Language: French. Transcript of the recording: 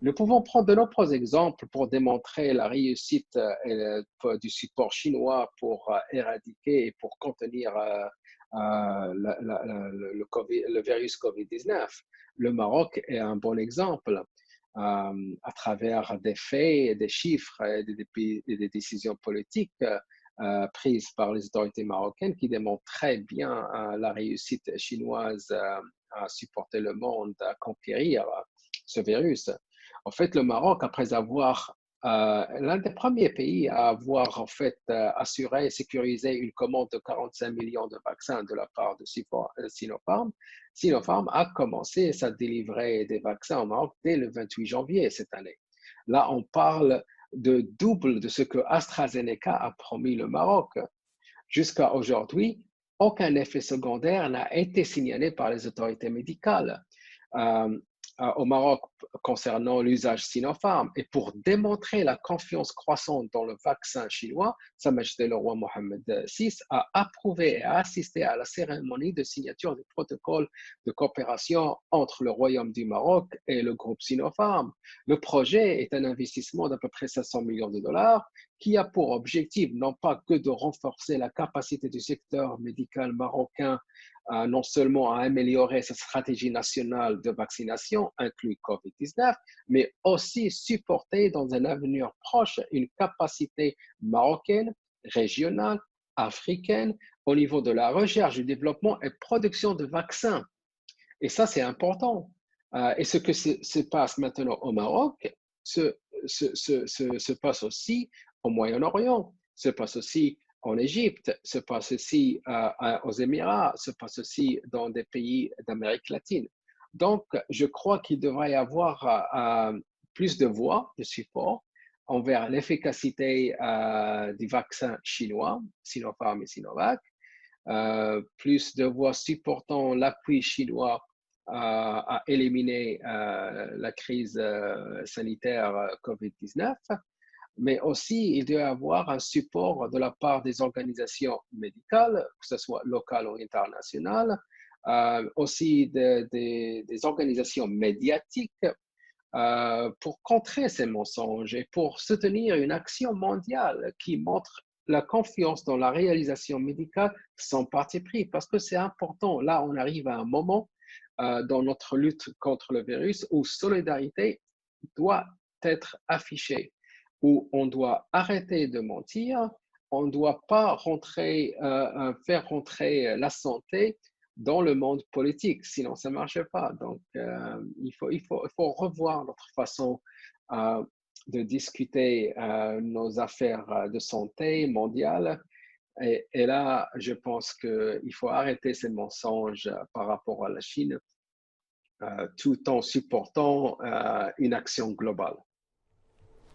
Nous pouvons prendre de nombreux exemples pour démontrer la réussite du support chinois pour éradiquer et pour contenir le virus COVID-19. Le Maroc est un bon exemple à travers des faits, des chiffres et des décisions politiques prises par les autorités marocaines qui démontrent très bien la réussite chinoise à supporter le monde, à conquérir ce virus. En fait, le Maroc, après avoir l'un des premiers pays à avoir en fait assuré et sécurisé une commande de 45 millions de vaccins de la part de Sinopharm, Sinopharm a commencé à délivrer des vaccins au Maroc dès le 28 janvier cette année. Là, on parle de double de ce que AstraZeneca a promis le Maroc. Jusqu'à aujourd'hui, aucun effet secondaire n'a été signalé par les autorités médicales au Maroc concernant l'usage Sinopharm. Et pour démontrer la confiance croissante dans le vaccin chinois, Sa Majesté le roi Mohammed VI a approuvé et a assisté à la cérémonie de signature du protocole de coopération entre le Royaume du Maroc et le groupe Sinopharm. Le projet est un investissement d'à peu près 500 millions de dollars qui a pour objectif non pas que de renforcer la capacité du secteur médical marocain non seulement à améliorer sa stratégie nationale de vaccination, inclus COVID-19, mais aussi supporter dans un avenir proche une capacité marocaine, régionale, africaine, au niveau de la recherche, du développement et production de vaccins. Et ça, c'est important. Et ce que se passe maintenant au Maroc se passe aussi au Moyen-Orient, se passe aussi en Égypte, se passe aussi aux Émirats, se passe aussi dans des pays d'Amérique latine. Donc, je crois qu'il devrait y avoir plus de voix de support envers l'efficacité du vaccin chinois, Sinopharm et Sinovac, plus de voix supportant l'appui chinois à éliminer la crise sanitaire COVID-19, mais aussi il doit y avoir un support de la part des organisations médicales, que ce soit locales ou internationales, aussi des organisations médiatiques pour contrer ces mensonges et pour soutenir une action mondiale qui montre la confiance dans la réalisation médicale sans parti pris, parce que c'est important. Là, on arrive à un moment dans notre lutte contre le virus où solidarité doit être affichée, où on doit arrêter de mentir, on ne doit pas faire rentrer la santé dans le monde politique, sinon ça ne marche pas. Donc, il faut revoir notre façon de discuter nos affaires de santé mondiale. Et là, je pense qu'il faut arrêter ces mensonges par rapport à la Chine, tout en supportant une action globale.